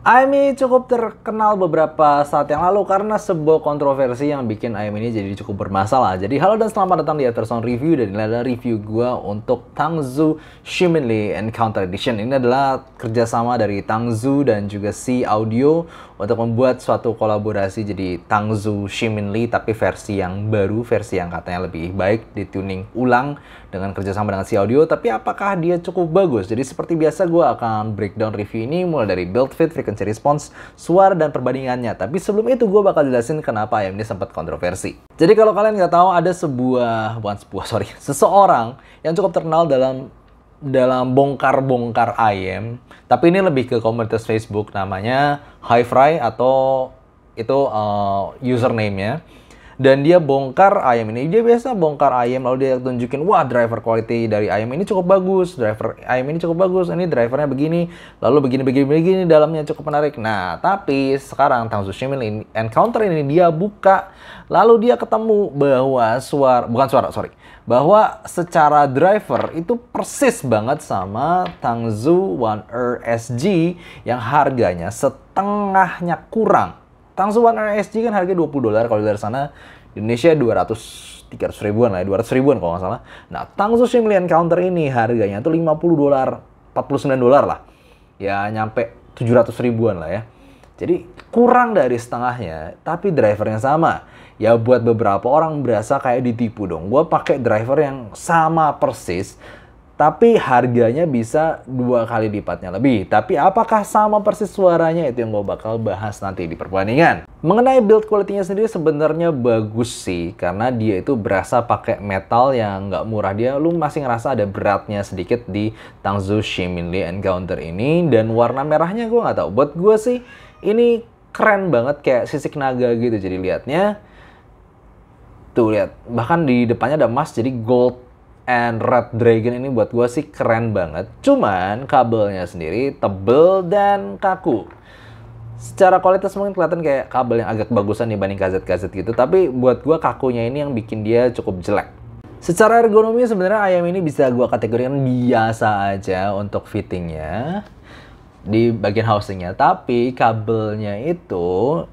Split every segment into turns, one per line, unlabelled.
AM ini cukup terkenal beberapa saat yang lalu karena sebuah kontroversi yang bikin AM ini jadi cukup bermasalah. Jadi halo dan selamat datang di Aftersound Review, dan ini adalah review gua untuk Tangzu Shiminli Encounter Edition. Ini adalah kerjasama dari Tangzu dan juga C Audio untuk membuat suatu kolaborasi jadi Tangzu Shiminli tapi versi yang baru, versi yang katanya lebih baik, dituning ulang dengan kerjasama dengan C Audio. Tapi apakah dia cukup bagus? Jadi seperti biasa gua akan breakdown review ini mulai dari build fit, frequency response, suara, dan perbandingannya. Tapi sebelum itu gue bakal jelasin kenapa AM ini sempat kontroversi. Jadi kalau kalian nggak tahu, ada seseorang yang cukup terkenal dalam bongkar-bongkar AM. Tapi ini lebih ke komunitas Facebook, namanya Hi-Fry atau itu username-nya. Dan dia bongkar AM ini. Dia biasa bongkar AM lalu dia tunjukin, wah driver quality dari AM ini cukup bagus, driver AM ini cukup bagus, ini drivernya begini, lalu begini, dalamnya cukup menarik. Nah, tapi sekarang Tangzu Shiminli Encounter ini dia buka, lalu dia ketemu bahwa secara driver itu persis banget sama Tangzu One R SG yang harganya setengahnya kurang. Tangzu One R SG kan harga $20 kalau dari sana. Di Indonesia 300 ribuan lah ya, 200 ribuan kalau nggak salah. Nah, Tangzu Shiminli Encounter ini harganya tuh $50, $49 lah. Ya, nyampe 700 ribuan lah ya. Jadi, kurang dari setengahnya, tapi drivernya sama. Ya, buat beberapa orang berasa kayak ditipu dong. Gue pakai driver yang sama persis, tapi harganya bisa 2 kali lipatnya lebih. Tapi apakah sama persis suaranya? Itu yang gue bakal bahas nanti di perbandingan. Mengenai build quality-nya sendiri sebenarnya bagus sih, karena dia itu berasa pakai metal yang nggak murah. Lu masih ngerasa ada beratnya sedikit di Tangzu Shiminli Encounter ini. Dan warna merahnya gue nggak tahu. Buat gue sih ini keren banget, kayak sisik naga gitu. Jadi liatnya, tuh lihat, bahkan di depannya ada emas, jadi gold and Red Dragon ini buat gue sih keren banget. Cuman kabelnya sendiri tebel dan kaku. Secara kualitas mungkin kelihatan kayak kabel yang agak bagusan dibanding KZ-KZ gitu. Tapi buat gue kakunya ini yang bikin dia cukup jelek. Secara ergonomi sebenarnya AM ini bisa gue kategorikan biasa aja untuk fittingnya di bagian housingnya. Tapi kabelnya itu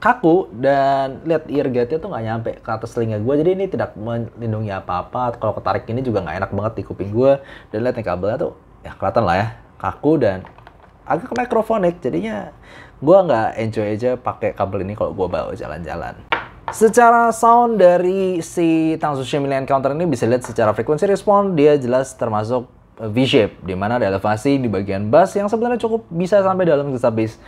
kaku, dan lihat eargate-nya tuh nggak nyampe ke atas telinga gue, jadi ini tidak melindungi apa-apa. Kalau ketarik ini juga nggak enak banget di kuping gue. Dan lihat nih kabelnya tuh, ya kelihatan lah ya, kaku dan agak microphonic. Jadinya gue nggak enjoy aja pakai kabel ini kalau gue bawa jalan-jalan. Secara sound dari si Tangzu Shiminli Encounter ini bisa lihat secara frequency response dia jelas termasuk V-shape, di mana ada elevasi di bagian bass yang sebenarnya cukup bisa sampai dalam guitar bass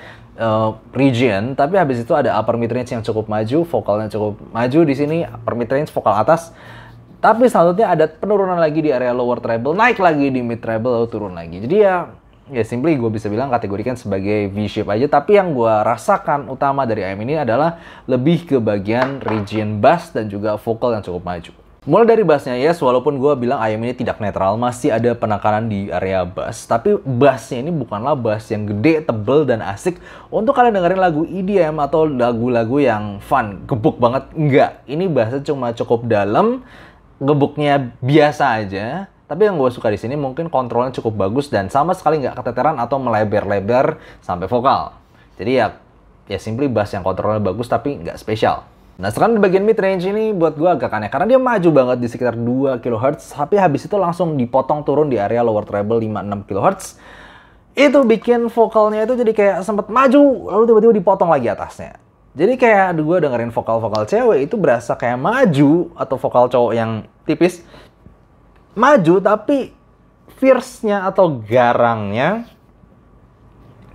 region, tapi habis itu ada upper mid range yang cukup maju, vokalnya cukup maju di sini, upper mid range, vokal atas. Tapi selanjutnya ada penurunan lagi di area lower treble, naik lagi di mid treble, lalu turun lagi. Jadi ya simply gue bisa bilang kategorikan sebagai V-shape aja, tapi yang gue rasakan utama dari AM ini adalah lebih ke bagian region bass dan juga vokal yang cukup maju. Mulai dari bassnya, yes, walaupun gue bilang AM ini tidak netral, masih ada penekanan di area bass. Tapi bassnya ini bukanlah bass yang gede, tebel, dan asik untuk kalian dengerin lagu EDM atau lagu-lagu yang fun, gebuk banget. Enggak, ini bassnya cuma cukup dalam, gebuknya biasa aja. Tapi yang gue suka di sini mungkin kontrolnya cukup bagus dan sama sekali nggak keteteran atau melebar-lebar sampai vokal. Jadi ya simply bass yang kontrolnya bagus tapi nggak spesial. Nah, sekarang di bagian mid range ini buat gue agak aneh karena dia maju banget di sekitar 2 kHz, tapi habis itu langsung dipotong turun di area lower treble 5-6 kHz. Itu bikin vokalnya itu jadi kayak sempet maju, lalu tiba-tiba dipotong lagi atasnya. Jadi kayak gue dengerin vokal-vokal cewek itu berasa kayak maju, atau vokal cowok yang tipis maju, tapi fierce-nya atau garangnya,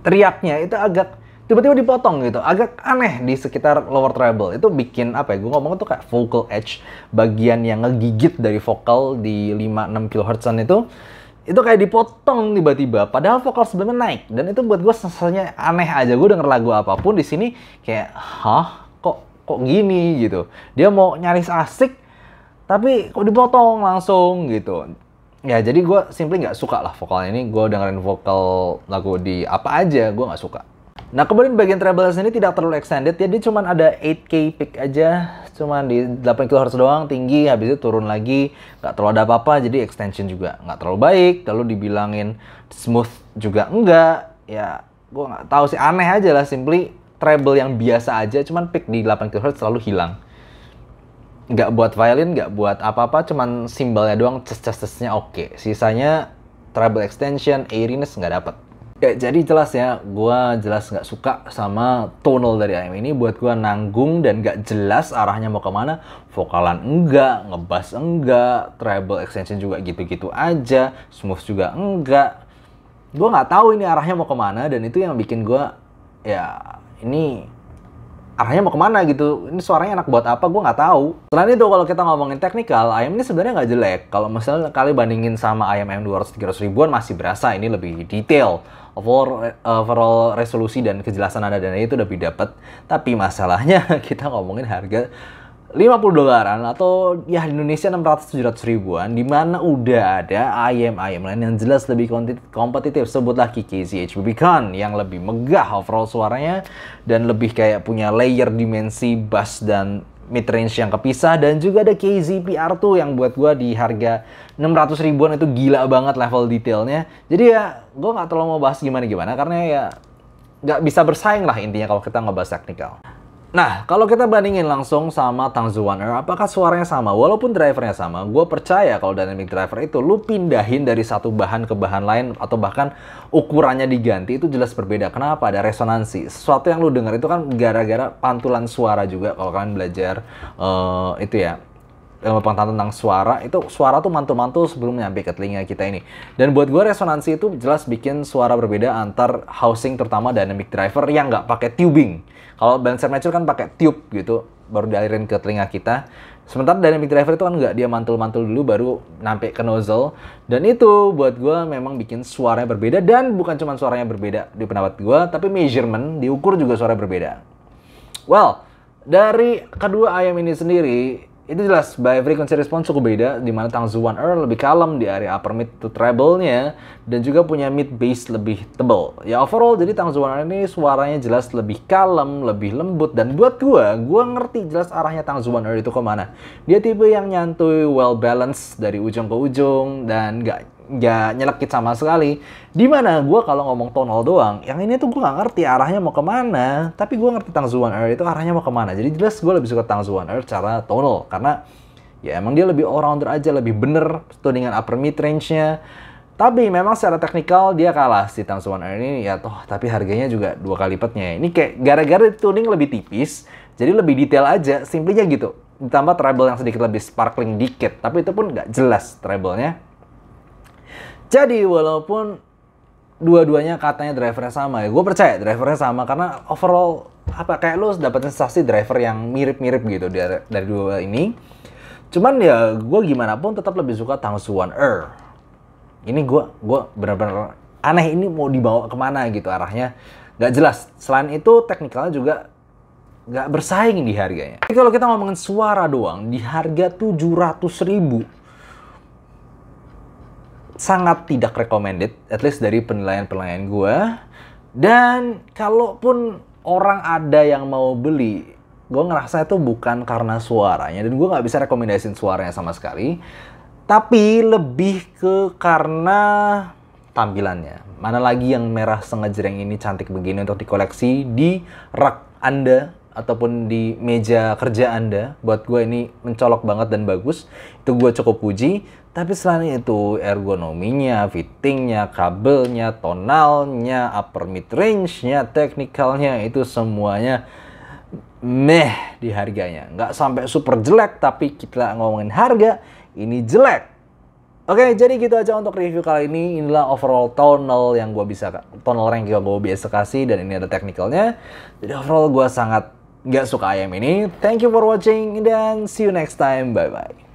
teriaknya itu agak tiba-tiba dipotong gitu, agak aneh di sekitar lower treble. Itu bikin apa ya, gue ngomong tuh kayak vocal edge, bagian yang ngegigit dari vokal di 5-6 kHz-an itu kayak dipotong tiba-tiba, padahal vokal sebelumnya naik. Dan itu buat gue sensasinya aneh aja. Gue denger lagu apapun di sini kayak, kok gini gitu. Dia mau nyaris asik, tapi kok dipotong langsung gitu. Ya jadi gue simply nggak suka lah vokalnya ini. Gue dengerin vokal lagu di apa aja, gue nggak suka. Nah, kemudian bagian treble ini tidak terlalu extended, jadi cuma ada 8K pick aja, cuma di 8 kHz doang, tinggi, habis itu turun lagi, nggak terlalu ada apa-apa, jadi extension juga nggak terlalu baik, lalu dibilangin smooth juga enggak, ya gue nggak tahu sih, aneh aja lah, simply treble yang biasa aja, cuman pick di 8 kHz selalu hilang. Nggak buat violin, nggak buat apa-apa, cuman simbalnya doang, ces-cesnya oke. Sisanya treble extension, airiness nggak dapet. Ya, jadi jelas ya, gue jelas nggak suka sama tonal dari AM ini. Buat gue nanggung dan nggak jelas arahnya mau kemana. Vokalan enggak, ngebass enggak, treble extension juga gitu-gitu aja, smooth juga enggak. Gue nggak tahu ini arahnya mau kemana, dan itu yang bikin gue, ya ini arahnya mau kemana gitu. Ini suaranya enak buat apa, gue nggak tahu. Selain itu, kalau kita ngomongin teknikal, AM ini sebenarnya nggak jelek. Kalau misalnya kali bandingin sama AM 200-300 ribuan, masih berasa ini lebih detail. Overall resolusi dan kejelasan nada dan itu udah lebih dapet. Tapi masalahnya kita ngomongin harga $50 atau ya di Indonesia 600-700 ribuan, dimana udah ada AM lain yang jelas lebih kompetitif. Sebutlah KKZH BB-Con yang lebih megah overall suaranya dan lebih kayak punya layer dimensi bass dan mid-range yang kepisah. Dan juga ada KZP-R2 yang buat gue di harga 600 ribuan itu gila banget level detailnya. Jadi ya gue nggak terlalu mau bahas gimana-gimana, karena ya nggak bisa bersaing lah intinya kalau kita ngebahas teknikal. Nah, kalau kita bandingin langsung sama Tangzu One R, apakah suaranya sama? Walaupun drivernya sama, gue percaya kalau dynamic driver itu lu pindahin dari satu bahan ke bahan lain, atau bahkan ukurannya diganti, itu jelas berbeda. Kenapa? Ada resonansi. Sesuatu yang lu denger itu kan gara-gara pantulan suara juga. Kalau kalian belajar itu ya, ilmu pengetahuan tentang suara, itu suara tuh mantul-mantul sebelum nyampe ke telinga kita ini. Dan buat gue resonansi itu jelas bikin suara berbeda antar housing, terutama dynamic driver yang nggak pakai tubing. Kalau balancer mature kan pakai tube gitu, baru dialirin ke telinga kita. Sementara dynamic driver itu kan nggak, dia mantul-mantul dulu baru nyampe ke nozzle. Dan itu buat gue memang bikin suaranya berbeda, dan bukan cuma suaranya berbeda di pendapat gue, tapi measurement diukur juga suara berbeda. Well, dari kedua AM ini sendiri, itu jelas by frequency response cukup beda, dimana Tangzu One R lebih kalem di area upper mid to treble-nya, dan juga punya mid bass lebih tebal. Ya overall, jadi Tangzu One R ini suaranya jelas lebih kalem, lebih lembut, dan buat gua ngerti jelas arahnya Tangzu One R itu kemana. Dia tipe yang nyantuy, well balanced dari ujung ke ujung, dan nggak nyelekit sama sekali. Dimana gue kalau ngomong tonal doang, yang ini tuh gue nggak ngerti arahnya mau kemana. Tapi gue ngerti Tangzu One R itu arahnya mau kemana. Jadi jelas gue lebih suka Tangzu One R secara tonal, karena ya emang dia lebih all-rounder aja, lebih bener tuningan upper mid range-nya. Tapi memang secara teknikal dia kalah si Tangzu One R ini ya toh, tapi harganya juga 2 kali lipatnya. Ini kayak gara-gara tuning lebih tipis, jadi lebih detail aja, simplinya gitu. Ditambah treble yang sedikit lebih sparkling dikit, tapi itu pun nggak jelas treble-nya. Jadi walaupun dua-duanya katanya drivernya sama, ya gue percaya drivernya sama, karena overall apa kayak lo dapat sensasi driver yang mirip-mirip gitu dari dua ini. Cuman ya gue gimana pun tetap lebih suka Tangzu One R. Ini gue benar-benar aneh, ini mau dibawa kemana gitu arahnya, nggak jelas. Selain itu teknikalnya juga nggak bersaing di harganya. Tapi kalau kita ngomongin suara doang di harga 700 ribu, sangat tidak recommended, at least dari penilaian gue. Dan kalaupun orang ada yang mau beli, gue ngerasa itu bukan karena suaranya, dan gue nggak bisa rekomendasiin suaranya sama sekali, tapi lebih ke karena tampilannya. Mana lagi yang merah sengejreng ini cantik begini untuk dikoleksi di rak Anda ataupun di meja kerja Anda. Buat gue ini mencolok banget dan bagus, itu gue cukup puji. Tapi selain itu, ergonominya, fittingnya, kabelnya, tonalnya, upper mid range-nya, teknikalnya, itu semuanya meh di harganya. Nggak sampai super jelek, tapi kita ngomongin harga, ini jelek. Oke, jadi gitu aja untuk review kali ini. Inilah overall tonal yang tonal rank yang gue biasa kasih, dan ini ada teknikalnya. Jadi overall gue sangat nggak suka ayam ini. Thank you for watching, dan see you next time. Bye-bye.